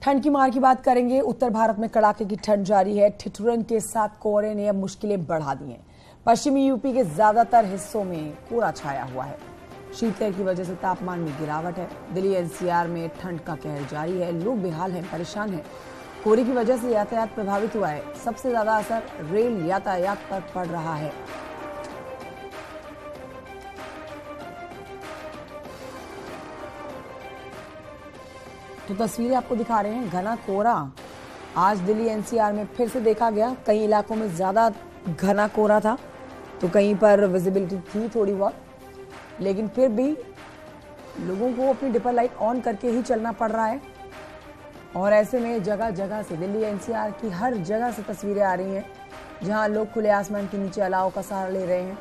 ठंड की मार की बात करेंगे। उत्तर भारत में कड़ाके की ठंड जारी है। ठिठुरन के साथ कोहरे ने अब मुश्किलें बढ़ा दी हैं। पश्चिमी यूपी के ज्यादातर हिस्सों में कोहरा छाया हुआ है। शीतलहर की वजह से तापमान में गिरावट है। दिल्ली एनसीआर में ठंड का कहर जारी है। लोग बेहाल हैं, परेशान हैं। कोहरे की वजह से यातायात प्रभावित हुआ है। सबसे ज्यादा असर रेल यातायात पर पड़ रहा है। तो तस्वीरें आपको दिखा रहे हैं। घना कोहरा आज दिल्ली एनसीआर में फिर से देखा गया। कई इलाकों में ज्यादा घना कोहरा था तो कहीं पर विजिबिलिटी थी थोड़ी बहुत, लेकिन फिर भी लोगों को अपनी डिपर लाइट ऑन करके ही चलना पड़ रहा है। और ऐसे में जगह जगह से दिल्ली एनसीआर की हर जगह से तस्वीरें आ रही हैं जहां लोग खुले आसमान के नीचे अलाव का सहारा ले रहे हैं।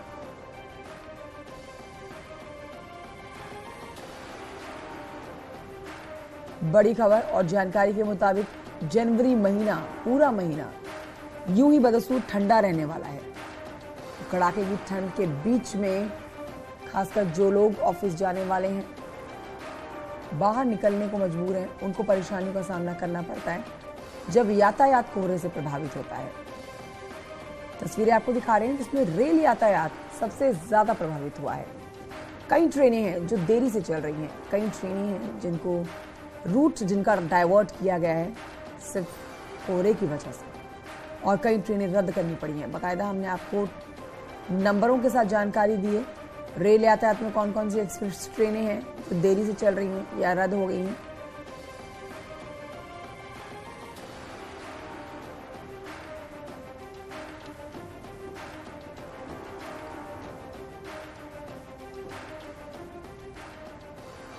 बड़ी खबर और जानकारी के मुताबिक जनवरी महीना, पूरा महीना यूं ही बदसूर ठंडा रहने वाला है। कड़ाके की ठंड के बीच में खासकर जो लोग ऑफिस जाने वाले हैं, बाहर निकलने को मजबूर हैं, उनको परेशानियों का सामना करना पड़ता है जब यातायात कोहरे से प्रभावित होता है। तस्वीरें आपको दिखा रहे हैं जिसमें रेल यातायात सबसे ज्यादा प्रभावित हुआ है। कई ट्रेनें हैं जो देरी से चल रही हैं। कई ट्रेनें हैं जिनको रूट जिनका डाइवर्ट किया गया है सिर्फ कोहरे की वजह से, और कई ट्रेनें रद्द करनी पड़ी हैं। बाकायदा हमने आपको नंबरों के साथ जानकारी दी है। रेल यातायात में कौन कौन सी एक्सप्रेस ट्रेनें हैं जो देरी से चल रही हैं या रद्द हो गई हैं।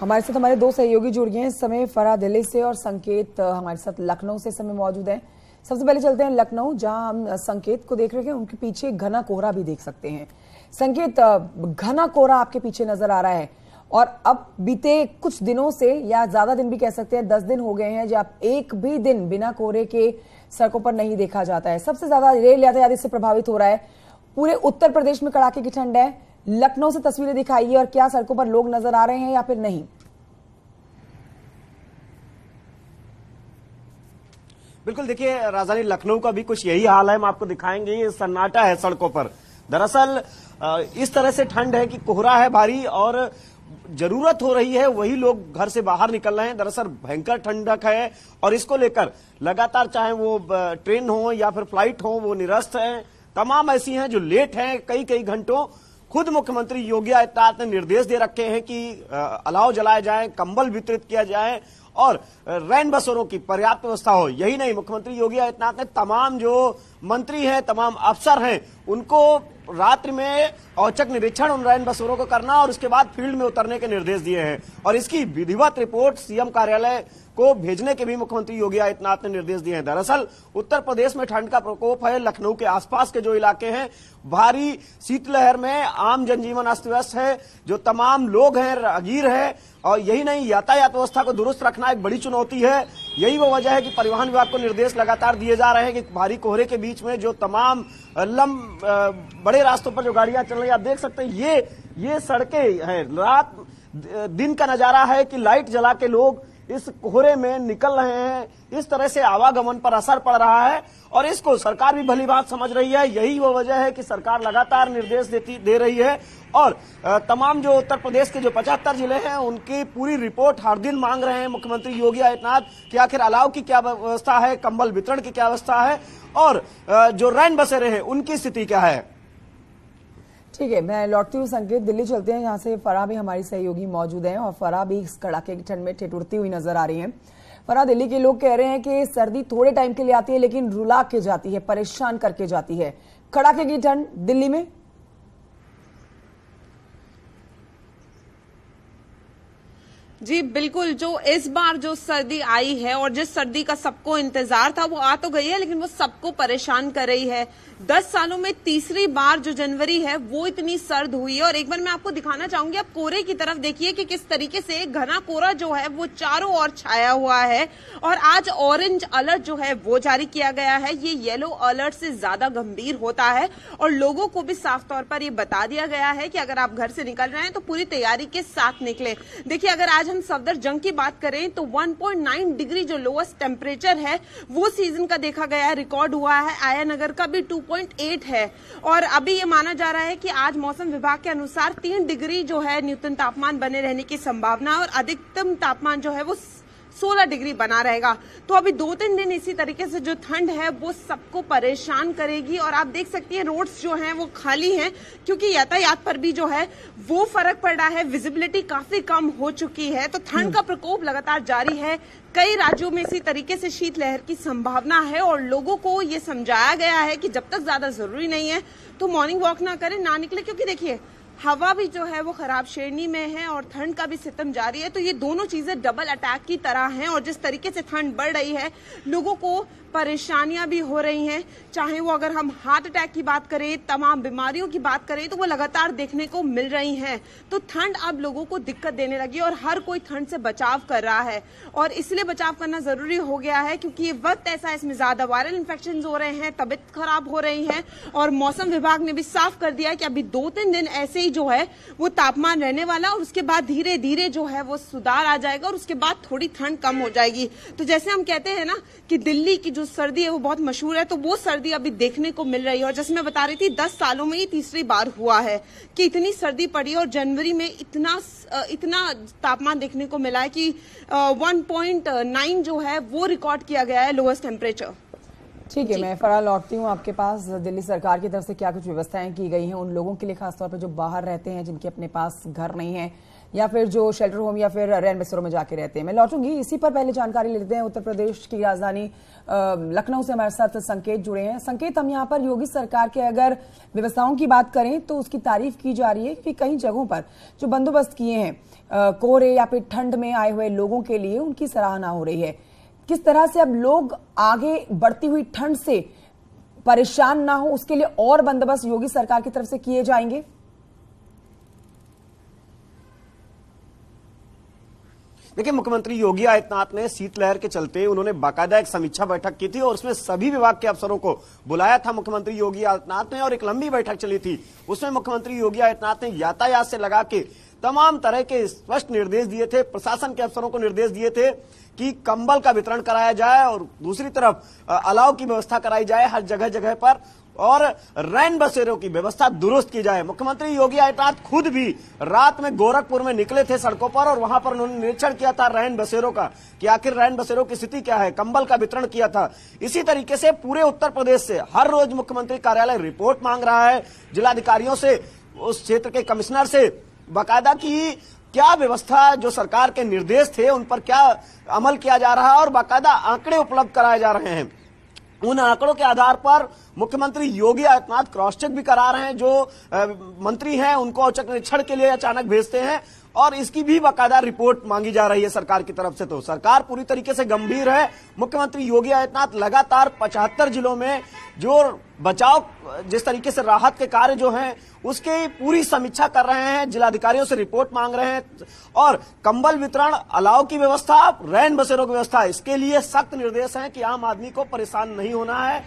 हमारे साथ हमारे दो सहयोगी जुड़ गए हैं इस समय, फराह दिल्ली से और संकेत हमारे साथ लखनऊ से इस समय मौजूद हैं। सबसे पहले चलते हैं लखनऊ, जहां हम संकेत को देख रहे हैं। उनके पीछे घना कोहरा भी देख सकते हैं। संकेत, घना कोहरा आपके पीछे नजर आ रहा है और अब बीते कुछ दिनों से, या ज्यादा दिन भी कह सकते हैं, 10 दिन हो गए हैं जब एक भी दिन बिना कोहरे के सड़कों पर नहीं देखा जाता है। सबसे ज्यादा रेल यातायात इससे प्रभावित हो रहा है। पूरे उत्तर प्रदेश में कड़ाके की ठंड है। लखनऊ से तस्वीरें दिखाइए, और क्या सड़कों पर लोग नजर आ रहे हैं या फिर नहीं? बिल्कुल, देखिए राजधानी लखनऊ का भी कुछ यही हाल है। हम आपको दिखाएंगे, ये सन्नाटा है सड़कों पर। दरअसल इस तरह से ठंड है कि कोहरा है भारी और जरूरत हो रही है वही लोग घर से बाहर निकल रहे हैं। दरअसल भयंकर ठंडक है और इसको लेकर लगातार, चाहे वो ट्रेन हो या फिर फ्लाइट हो, वो निरस्त हैं। तमाम ऐसी हैं जो लेट हैं कई कई घंटों। खुद मुख्यमंत्री योगी आदित्यनाथ ने निर्देश दे रखे हैं कि अलाव जलाए जाए, कंबल वितरित किया जाए और रैन बसेरों की पर्याप्त व्यवस्था हो। यही नहीं, मुख्यमंत्री योगी आदित्यनाथ ने तमाम जो मंत्री हैं, तमाम अफसर हैं, उनको रात्रि में औचक निरीक्षण उन रैन बसेरों को करना और उसके बाद फील्ड में उतरने के निर्देश दिए हैं। और इसकी विधिवत रिपोर्ट सीएम कार्यालय को भेजने के भी मुख्यमंत्री योगी आदित्यनाथ ने निर्देश दिए हैं। दरअसल उत्तर प्रदेश में ठंड का प्रकोप है। लखनऊ के आसपास के जो इलाके हैं, भारी शीतलहर में आम जनजीवन अस्त व्यस्त है। जो तमाम लोग हैं, राहगीर है, और यही नहीं, यातायात व्यवस्था को दुरुस्त रखना एक बड़ी चुनौती है। यही वो वजह है कि परिवहन विभाग को निर्देश लगातार दिए जा रहे हैं कि भारी कोहरे के बीच में जो तमाम बड़े रास्तों पर जो गाड़ियां चल रही है, आप देख सकते हैं, ये सड़कें हैं। रात दिन का नजारा है कि लाइट जला के लोग इस कोहरे में निकल रहे हैं। इस तरह से आवागमन पर असर पड़ रहा है और इसको सरकार भी भली बात समझ रही है। यही वो वजह है कि सरकार लगातार निर्देश दे रही है और तमाम जो उत्तर प्रदेश के जो 75 जिले हैं उनकी पूरी रिपोर्ट हर दिन मांग रहे हैं मुख्यमंत्री योगी आदित्यनाथ कि आखिर अलाव की क्या व्यवस्था है, कंबल वितरण की क्या व्यवस्था है और जो रैन बसेरे हैं उनकी स्थिति क्या है। ठीक है, मैं लौटती हूँ संकेत, दिल्ली चलते हैं, यहाँ से फराह भी हमारी सहयोगी मौजूद हैं और फराह भी इस कड़ाके की ठंड में ठिठुरती हुई नजर आ रही हैं। फराह, दिल्ली के लोग कह रहे हैं कि सर्दी थोड़े टाइम के लिए आती है लेकिन रुला के जाती है, परेशान करके जाती है। कड़ाके की ठंड दिल्ली में? जी बिल्कुल, जो इस बार जो सर्दी आई है और जिस सर्दी का सबको इंतजार था वो आ तो गई है, लेकिन वो सबको परेशान कर रही है। 10 सालों में तीसरी बार जो जनवरी है वो इतनी सर्द हुई है। और एक बार मैं आपको दिखाना चाहूंगी, आप कोहरे की तरफ देखिए कि किस तरीके से घना कोहरा जो है वो चारों ओर छाया हुआ है। और आज ऑरेंज अलर्ट जो है वो जारी किया गया है। ये येलो अलर्ट से ज्यादा गंभीर होता है और लोगों को भी साफ तौर पर ये बता दिया गया है कि अगर आप घर से निकल रहे हैं तो पूरी तैयारी के साथ निकले। देखिए, अगर आज हम सफदरजंग की बात करें तो 1.9 डिग्री जो लोएस्ट टेम्परेचर है वो सीजन का देखा गया है, रिकॉर्ड हुआ है। आया नगर का भी 2.8 है और अभी ये माना जा रहा है कि आज मौसम विभाग के अनुसार 3 डिग्री जो है न्यूनतम तापमान बने रहने की संभावना और अधिकतम तापमान जो है वो 16 डिग्री बना रहेगा। तो अभी 2-3 दिन इसी तरीके से जो ठंड है वो सबको परेशान करेगी और आप देख सकती हैं रोड्स जो हैं वो खाली हैं क्योंकि यातायात पर भी जो है वो फर्क पड़ रहा है, विजिबिलिटी काफी कम हो चुकी है। तो ठंड का प्रकोप लगातार जारी है। कई राज्यों में इसी तरीके से शीतलहर की संभावना है और लोगों को ये समझाया गया है कि जब तक ज्यादा जरूरी नहीं है तो मॉर्निंग वॉक ना करें, ना निकले, क्योंकि देखिए हवा भी जो है वो खराब श्रेणी में है और ठंड का भी सितम जारी है। तो ये दोनों चीजें डबल अटैक की तरह हैं और जिस तरीके से ठंड बढ़ रही है लोगों को परेशानियां भी हो रही हैं, चाहे वो अगर हम हार्ट अटैक की बात करें, तमाम बीमारियों की बात करें तो वो लगातार देखने को मिल रही हैं। तो ठंड अब लोगों को दिक्कत देने लगी और हर कोई ठंड से बचाव कर रहा है और इसलिए बचाव करना जरूरी हो गया है क्योंकि ये वक्त ऐसा है, इसमें ज्यादा वायरल इन्फेक्शन हो रहे हैं, तबीयत खराब हो रही है और मौसम विभाग ने भी साफ कर दिया है कि अभी 2-3 दिन ऐसे ही जो है वो तापमान रहने वाला और उसके बाद धीरे धीरे जो है वो सुधार आ जाएगा और उसके बाद थोड़ी ठंड कम हो जाएगी। तो जैसे हम कहते हैं ना कि दिल्ली की जो सर्दी है वो बहुत मशहूर है, तो वो सर्दी अभी देखने को मिल रही है। और जैसे मैं बता रही थी 10 सालों में ये तीसरी बार हुआ है कि इतनी सर्दी पड़ी और जनवरी में इतना तापमान देखने को मिला है कि 1.9 जो है वो रिकॉर्ड किया गया है लोएस्ट टेम्परेचर। ठीक है, मैं फराह लौटती हूँ आपके पास। दिल्ली सरकार की तरफ से क्या कुछ व्यवस्थाएं की गई हैं उन लोगों के लिए, खासतौर पर जो बाहर रहते हैं, जिनके अपने पास घर नहीं है या फिर जो शेल्टर होम या फिर रैन बसेरों में जाके रहते हैं। मैं लौटूंगी, इसी पर पहले जानकारी लेते हैं। उत्तर प्रदेश की राजधानी लखनऊ से हमारे साथ संकेत जुड़े हैं। संकेत, हम यहाँ पर योगी सरकार के अगर व्यवस्थाओं की बात करें तो उसकी तारीफ की जा रही है कि कई जगहों पर जो बंदोबस्त किए हैं कोहरे या फिर ठंड में आए हुए लोगों के लिए, उनकी सराहना हो रही है। किस तरह से अब लोग आगे बढ़ती हुई ठंड से परेशान ना हो उसके लिए और बंदोबस्त योगी सरकार की तरफ से किए जाएंगे? देखिए, मुख्यमंत्री योगी आदित्यनाथ ने शीतलहर के चलते उन्होंने बाकायदा एक समीक्षा बैठक की थी और उसमें सभी विभाग के अफसरों को बुलाया था मुख्यमंत्री योगी आदित्यनाथ ने और एक लंबी बैठक चली थी। उसमें मुख्यमंत्री योगी आदित्यनाथ ने यातायात से लगा के तमाम तरह के स्पष्ट निर्देश दिए थे, प्रशासन के अफसरों को निर्देश दिए थे कि कंबल का वितरण कराया जाए और दूसरी तरफ अलाव की व्यवस्था कराई जाए हर जगह जगह पर और रैन बसेरों की व्यवस्था दुरुस्त की जाए। मुख्यमंत्री योगी आदित्यनाथ खुद भी रात में गोरखपुर में निकले थे सड़कों पर और वहां पर उन्होंने निरीक्षण किया था रैन बसेरों का कि आखिर रैन बसेरों की स्थिति क्या है, कंबल का वितरण किया था। इसी तरीके से पूरे उत्तर प्रदेश से हर रोज मुख्यमंत्री कार्यालय रिपोर्ट मांग रहा है जिलाधिकारियों से, उस क्षेत्र के कमिश्नर से बाकायदा की क्या व्यवस्था, जो सरकार के निर्देश थे उन पर क्या अमल किया जा रहा है और बाकायदा आंकड़े उपलब्ध कराए जा रहे हैं। उन आंकड़ों के आधार पर मुख्यमंत्री योगी आदित्यनाथ क्रॉस चेक भी करा रहे हैं, जो मंत्री हैं उनको औचक निरीक्षण के लिए अचानक भेजते हैं और इसकी भी बाकायदा रिपोर्ट मांगी जा रही है सरकार की तरफ से। तो सरकार पूरी तरीके से गंभीर है। मुख्यमंत्री योगी आदित्यनाथ लगातार 75 जिलों में जो बचाव, जिस तरीके से राहत के कार्य जो हैं उसकी पूरी समीक्षा कर रहे हैं, जिलाधिकारियों से रिपोर्ट मांग रहे हैं और कंबल वितरण, अलाव की व्यवस्था, रैन बसेरों की व्यवस्था, इसके लिए सख्त निर्देश हैं कि आम आदमी को परेशान नहीं होना है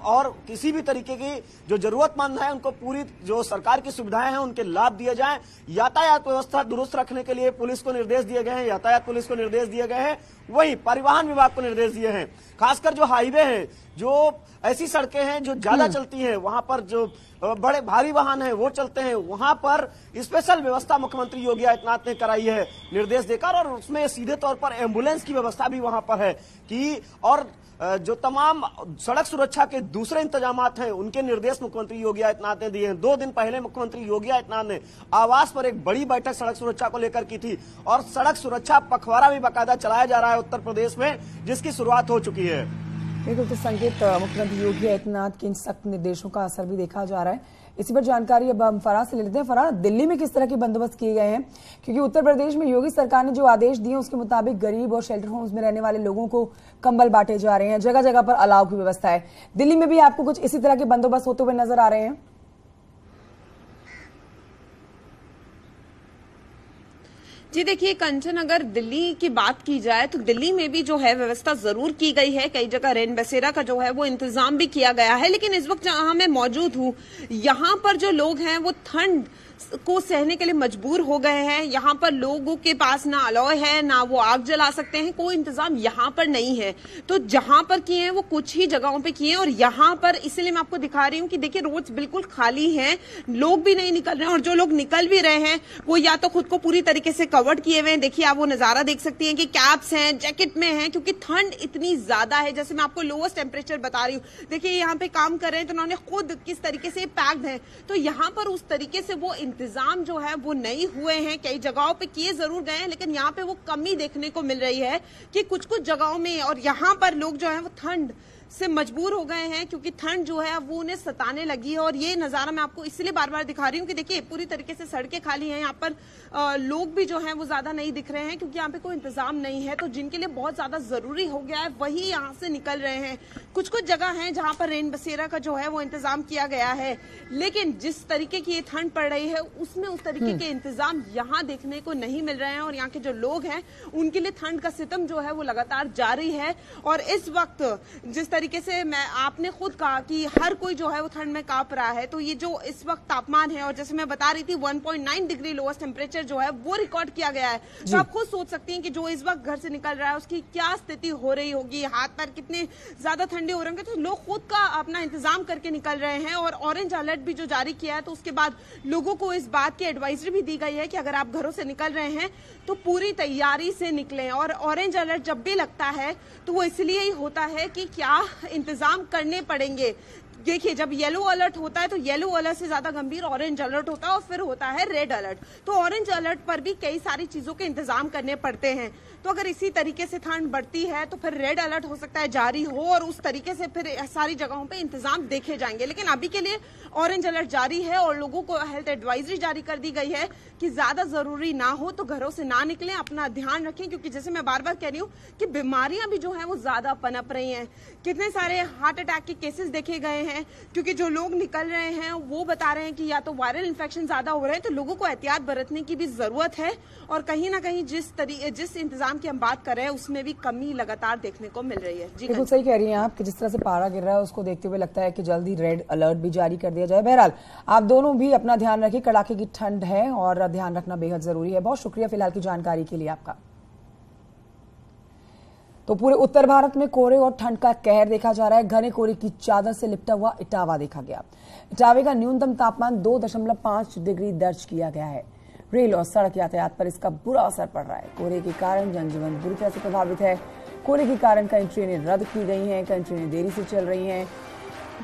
और किसी भी तरीके की जो जरूरतमंद है उनको पूरी जो सरकार की सुविधाएं हैं उनके लाभ दिए जाएं। यातायात व्यवस्था दुरुस्त रखने के लिए पुलिस को निर्देश दिए गए हैं, यातायात पुलिस को निर्देश दिए गए हैं, वहीं परिवहन विभाग को निर्देश दिए हैं। खासकर जो हाईवे हैं, जो ऐसी सड़कें हैं जो ज्यादा चलती हैं, वहां पर जो बड़े भारी वाहन हैं वो चलते हैं, वहां पर स्पेशल व्यवस्था मुख्यमंत्री योगी आदित्यनाथ ने कराई है निर्देश देकर और उसमें सीधे तौर पर एम्बुलेंस की व्यवस्था भी वहां पर है कि और जो तमाम सड़क सुरक्षा के दूसरे इंतजामात हैं उनके निर्देश मुख्यमंत्री योगी आदित्यनाथ ने दिए हैं। 2 दिन पहले मुख्यमंत्री योगी आदित्यनाथ ने आवास पर एक बड़ी बैठक सड़क सुरक्षा को लेकर की थी और सड़क सुरक्षा पखवाड़ा भी बाकायदा चलाया जा रहा है उत्तर प्रदेश में, जिसकी शुरुआत हो चुकी है। बिल्कुल, तो संकेत, मुख्यमंत्री योगी आदित्यनाथ के इन सख्त निर्देशों का असर भी देखा जा रहा है। इसी पर जानकारी अब हम फराह से लेते हैं। फराह, दिल्ली में किस तरह के बंदोबस्त किए गए हैं? क्योंकि उत्तर प्रदेश में योगी सरकार ने जो आदेश दिए उसके मुताबिक गरीब और शेल्टर होम्स में रहने वाले लोगों को कंबल बांटे जा रहे हैं, जगह जगह पर अलाव की व्यवस्था है। दिल्ली में भी आपको कुछ इसी तरह के बंदोबस्त होते हुए नजर आ रहे हैं? जी देखिए कंचन, अगर दिल्ली की बात की जाए तो दिल्ली में भी जो है व्यवस्था जरूर की गई है। कई जगह रैन बसेरा का जो है वो इंतजाम भी किया गया है, लेकिन इस वक्त जहां मैं मौजूद हूं यहाँ पर जो लोग हैं वो ठंड को सहने के लिए मजबूर हो गए हैं। यहाँ पर लोगों के पास ना अलॉय है, ना वो आग जला सकते हैं, कोई इंतजाम यहाँ पर नहीं है। तो जहां पर किए हैं वो कुछ ही जगहों पे किए हैं, और यहाँ पर इसलिए मैं आपको दिखा रही हूँ कि देखिए रोड्स बिल्कुल खाली हैं, लोग भी नहीं निकल रहे हैं, और जो लोग निकल भी रहे हैं वो या तो खुद को पूरी तरीके से कवर्ड किए हुए हैं। देखिए आप वो नजारा देख सकती हैं कि कैप्स हैं, जैकेट में हैं, क्योंकि ठंड इतनी ज्यादा है। जैसे मैं आपको लोवेस्ट टेम्परेचर बता रही हूँ, देखिए यहाँ पे काम कर रहे हैं तो उन्होंने खुद किस तरीके से पैक्ड है। तो यहाँ पर उस तरीके से वो इंतजाम जो है वो नहीं हुए हैं। कई जगहों पे किए जरूर गए हैं, लेकिन यहाँ पे वो कमी देखने को मिल रही है कि कुछ कुछ जगहों में, और यहाँ पर लोग जो है वो ठंड से मजबूर हो गए हैं, क्योंकि ठंड जो है वो उन्हें सताने लगी है। और ये नजारा मैं आपको इसलिए बार बार दिखा रही हूँ कि देखिए पूरी तरीके से सड़कें खाली हैं, यहाँ पर लोग भी जो हैं वो ज्यादा नहीं दिख रहे हैं, क्योंकि यहाँ पे कोई इंतजाम नहीं है। तो जिनके लिए बहुत ज्यादा जरूरी हो गया है वही यहाँ से निकल रहे हैं। कुछ कुछ जगह हैं जहाँ पर रेन बसेरा का जो है वो इंतजाम किया गया है, लेकिन जिस तरीके की ये ठंड पड़ रही है उसमें उस तरीके के इंतजाम यहाँ देखने को नहीं मिल रहे हैं। और यहाँ के जो लोग हैं उनके लिए ठंड का सितम जो है वो लगातार जारी है। और इस वक्त जिस तरीके से आपने खुद कहा कि हर कोई जो है वो ठंड में कांप रहा है, तो ये जो इस वक्त तापमान है, और जैसे मैं बता रही थी 1.9 डिग्री लोएस्ट टेम्परेचर जो है वो रिकॉर्ड किया गया है। तो आप खुद सोच सकती हैं कि जो इस वक्त घर से निकल रहा है उसकी क्या स्थिति हो रही होगी, हाथ पैर कितने ज्यादा ठंडे हो रहे होंगे। तो लोग खुद का अपना इंतजाम करके निकल रहे हैं। और ऑरेंज अलर्ट भी जो जारी किया है, तो उसके बाद लोगों को इस बात की एडवाइजरी भी दी गई है कि अगर आप घरों से निकल रहे हैं तो पूरी तैयारी से निकलें। और ऑरेंज अलर्ट जब भी लगता है तो वो इसलिए ही होता है कि क्या इंतजाम करने पड़ेंगे। देखिए जब येलो अलर्ट होता है तो येलो अलर्ट से ज्यादा गंभीर ऑरेंज अलर्ट होता है, और फिर होता है रेड अलर्ट। तो ऑरेंज अलर्ट पर भी कई सारी चीजों के इंतजाम करने पड़ते हैं। तो अगर इसी तरीके से ठंड बढ़ती है तो फिर रेड अलर्ट हो सकता है जारी हो, और उस तरीके से फिर सारी जगहों पे इंतजाम देखे जाएंगे। लेकिन अभी के लिए ऑरेंज अलर्ट जारी है, और लोगों को हेल्थ एडवाइजरी जारी कर दी गई है कि ज्यादा जरूरी ना हो तो घरों से ना निकलें, अपना ध्यान रखें। क्योंकि जैसे मैं बार बार कह रही हूँ कि बीमारियां भी जो है वो ज्यादा पनप रही हैं। कितने सारे हार्ट अटैक के केसेस देखे गए हैं, क्योंकि जो लोग निकल रहे हैं वो बता रहे हैं कि या तो वायरल इन्फेक्शन ज्यादा हो रहे हैं। तो लोगों को एहतियात बरतने की भी जरूरत है, और कहीं ना कहीं जिस इंतजाम की हम बात कर रहे हैं उसमें भी कमी लगातार देखने को मिल रही है। जी बिल्कुल सही कह रही हैं आप कि जिस तरह से पारा गिर रहा है उसको देखते हुए लगता है कि जल्दी रेड अलर्ट भी जारी कर दिया जाए। बहरहाल आप दोनों भी अपना ध्यान रखिए, कड़ाके की ठंड है और ध्यान रखना बेहद जरूरी है। बहुत शुक्रिया फिलहाल की जानकारी के लिए आपका। तो पूरे उत्तर भारत में कोहरे और ठंड का कहर देखा जा रहा है। घने कोहरे की चादर से लिपटा हुआ इटावा देखा गया। इटावे का न्यूनतम तापमान 2.5 डिग्री दर्ज किया गया है। रेल और सड़क यातायात पर इसका बुरा असर पड़ रहा है। कोहरे के कारण जनजीवन बुरी तरह से प्रभावित है। कोहरे के कारण कई ट्रेनें रद्द की गई हैं, कई ट्रेनें देरी से चल रही हैं।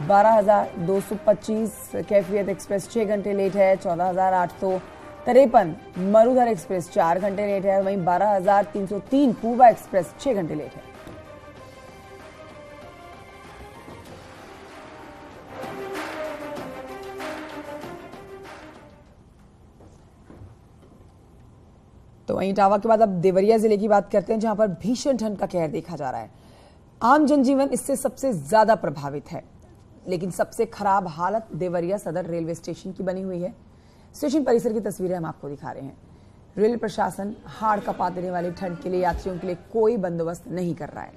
12,225 कैफियत एक्सप्रेस 6 घंटे लेट है। 14,853 मरुधर एक्सप्रेस 4 घंटे लेट है। वहीं 12,303 पूर्वा एक्सप्रेस 6 घंटे लेट है। तो वहीं इटावा के बाद अब देवरिया जिले की बात करते हैं, जहां पर भीषण ठंड का कहर देखा जा रहा है। आम जनजीवन इससे सबसे ज्यादा प्रभावित है, लेकिन सबसे खराब हालत देवरिया सदर रेलवे स्टेशन की बनी हुई है। स्टेशन परिसर की तस्वीरें हम आपको दिखा रहे हैं। रेल प्रशासन हाड़ कपा देने वाली ठंड के लिए यात्रियों के लिए कोई बंदोबस्त नहीं कर रहा है।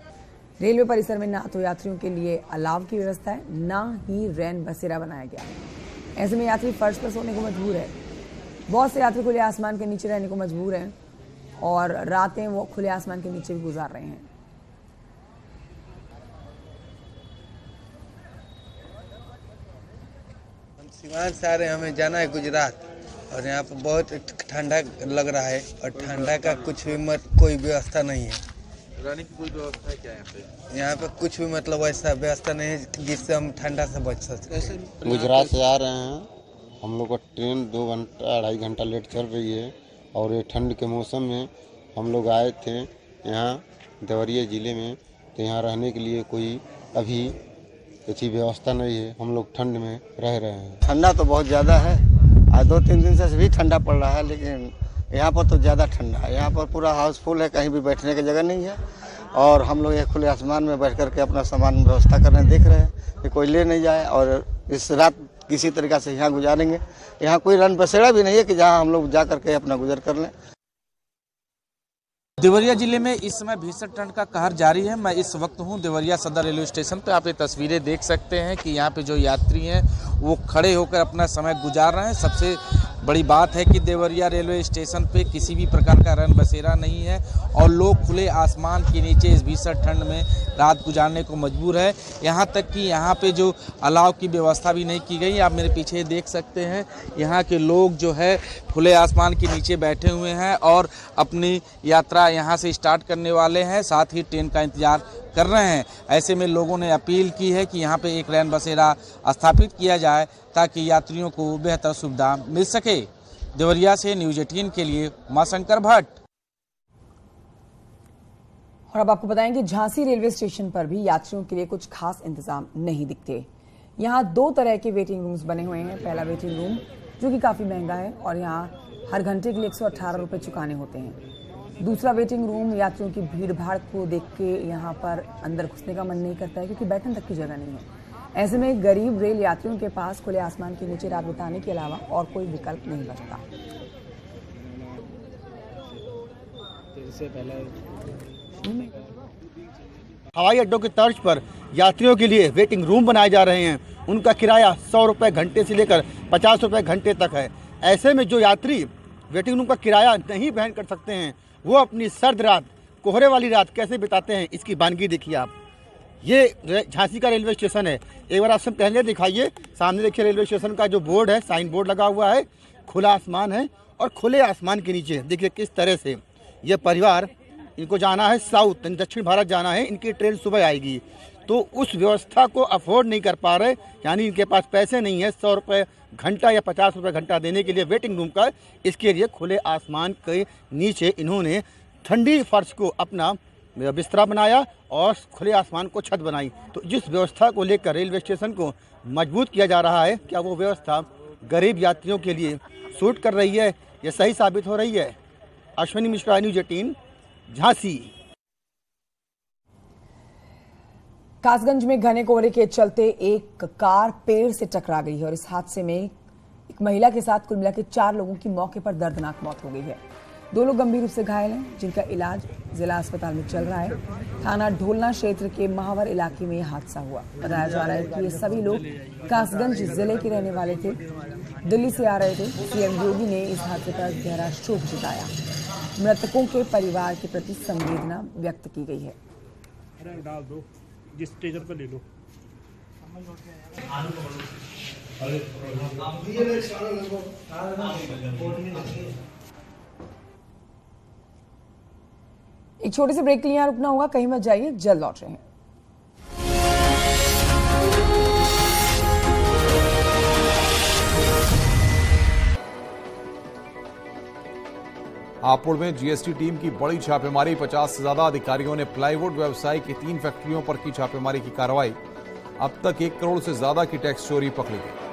रेलवे परिसर में ना तो यात्रियों के लिए अलाव की व्यवस्था है, ना ही रैन बसेरा बनाया गया है। ऐसे में यात्री फर्श पर सोने को मजबूर है। बहुत से यात्री खुले आसमान के नीचे रहने को मजबूर हैं, और रातें वो खुले आसमान के नीचे भी गुजार रहे हैं। हम सीवान से आ रहे हैं, हमें जाना है गुजरात, और यहाँ पर बहुत ठंडा लग रहा है, और ठंडा का कुछ भी कोई व्यवस्था नहीं है। रहने की कोई व्यवस्था है क्या यहाँ पे? यहाँ पे कुछ भी मतलब वैसा व्यवस्था नहीं है जिससे हम ठंडा से बच सकें। गुजरात से आ रहे हैं हम लोग का ट्रेन 2 घंटा 2.5 घंटा लेट चल रही है, और ये ठंड के मौसम में हम लोग आए थे यहाँ देवरिया ज़िले में। तो यहाँ रहने के लिए कोई अभी अच्छी व्यवस्था नहीं है, हम लोग ठंड में रह रहे हैं। ठंडा तो बहुत ज़्यादा है, आज 2-3 दिन से भी ठंडा पड़ रहा है, लेकिन यहाँ पर तो ज़्यादा ठंडा है। यहाँ पर पूरा हाउसफुल है, कहीं भी बैठने की जगह नहीं है, और हम लोग ये खुले आसमान में बैठ करके अपना सामान व्यवस्था करने देख रहे हैं कि कोई ले नहीं जाए, और इस रात किसी तरीक़ा से यहाँ गुजारेंगे। यहाँ कोई रन बसेरा भी नहीं है कि जहाँ हम लोग जा करके अपना गुजर कर लें। देवरिया जिले में इस समय भीषण ठंड का कहर जारी है। मैं इस वक्त हूं देवरिया सदर रेलवे स्टेशन पे। आप ये तस्वीरें देख सकते हैं कि यहाँ पे जो यात्री हैं वो खड़े होकर अपना समय गुजार रहे हैं। सबसे बड़ी बात है कि देवरिया रेलवे स्टेशन पे किसी भी प्रकार का रन बसेरा नहीं है और लोग खुले आसमान के नीचे इस भीषण ठंड में रात गुजारने को मजबूर है। यहाँ तक कि यहाँ पे जो अलाव की व्यवस्था भी नहीं की गई। आप मेरे पीछे देख सकते हैं, यहाँ के लोग जो है खुले आसमान के नीचे बैठे हुए हैं और अपनी यात्रा यहाँ से स्टार्ट करने वाले हैं, साथ ही ट्रेन का इंतजार कर रहे हैं। ऐसे में लोगों ने अपील की है कि यहाँ पे एक रैन बसेरा स्थापित किया जाए ताकि यात्रियों को बेहतर सुविधा मिल सके। देवरिया से न्यूज़ 18 के लिए उमाशंकर भट्ट। और अब आपको बताएं कि झांसी रेलवे स्टेशन पर भी यात्रियों के लिए कुछ खास इंतजाम नहीं दिखते। यहाँ 2 तरह के वेटिंग रूम्स बने हुए हैं। पहला वेटिंग रूम जो कि काफी महंगा है और यहाँ हर घंटे के लिए 118 रुपए चुकाने होते हैं। दूसरा वेटिंग रूम यात्रियों की भीड़ भाड़ को देख के यहाँ पर अंदर घुसने का मन नहीं करता है, क्योंकि बैठने तक की जगह नहीं है। ऐसे में गरीब रेल यात्रियों के पास खुले आसमान के नीचे रात बिताने के अलावा और कोई विकल्प नहीं बचता। हवाई अड्डों की तर्ज पर यात्रियों के लिए वेटिंग रूम बनाए जा रहे हैं। उनका किराया 100 रुपये घंटे से लेकर 50 रुपये घंटे तक है। ऐसे में जो यात्री वेटिंग रूम का किराया नहीं वहन कर सकते हैं, वो अपनी सर्द रात, कोहरे वाली रात कैसे बिताते हैं, इसकी वानगी देखिए आप। ये झांसी का रेलवे स्टेशन है। एक बार आप सब पहले दिखाइए, सामने देखिए रेलवे स्टेशन का जो बोर्ड है, साइन बोर्ड लगा हुआ है। खुला आसमान है और खुले आसमान के नीचे देखिए किस तरह से ये परिवार, इनको जाना है साउथ, दक्षिण भारत जाना है। इनकी ट्रेन सुबह आएगी, तो उस व्यवस्था को अफोर्ड नहीं कर पा रहे, यानी इनके पास पैसे नहीं है 100 रुपये घंटा या 50 रुपये घंटा देने के लिए वेटिंग रूम का। इसके लिए खुले आसमान के नीचे इन्होंने ठंडी फर्श को अपना बिस्तरा बनाया और खुले आसमान को छत बनाई। तो जिस व्यवस्था को लेकर रेलवे स्टेशन को मजबूत किया जा रहा है, क्या वो व्यवस्था गरीब यात्रियों के लिए सूट कर रही है, ये सही साबित हो रही है। अश्विनी मिश्रा, न्यूज़ 18, झांसी। कासगंज में घने कोहरे के चलते एक कार पेड़ से टकरा गई है और इस हादसे में एक महिला के साथ कुल मिलाकर 4 लोगों की मौके पर दर्दनाक मौत हो गई है। 2 लोग गंभीर रूप से घायल हैं, जिनका इलाज जिला अस्पताल में चल रहा है। थाना ढोलना क्षेत्र के महावर इलाके में यह हादसा हुआ। बताया जा रहा है कि ये सभी लोग कासगंज जिले के रहने वाले थे, दिल्ली से आ रहे थे। सीएम योगी ने इस हादसे पर गहरा शोक जताया। मृतकों के परिवार के प्रति संवेदना व्यक्त की गई है। डाल दो, जिस स्टेशन पर ले लो। एक छोटे से ब्रेक के लिए यहाँ रुकना होगा, कहीं मत जाइए, जल्द लौट रहे हैं। हापुड़ में जीएसटी टीम की बड़ी छापेमारी, 50 से ज्यादा अधिकारियों ने प्लाईवुड व्यवसाय की 3 फैक्ट्रियों पर की छापेमारी की कार्रवाई। अब तक 1 करोड़ से ज्यादा की टैक्स चोरी पकड़ी गई।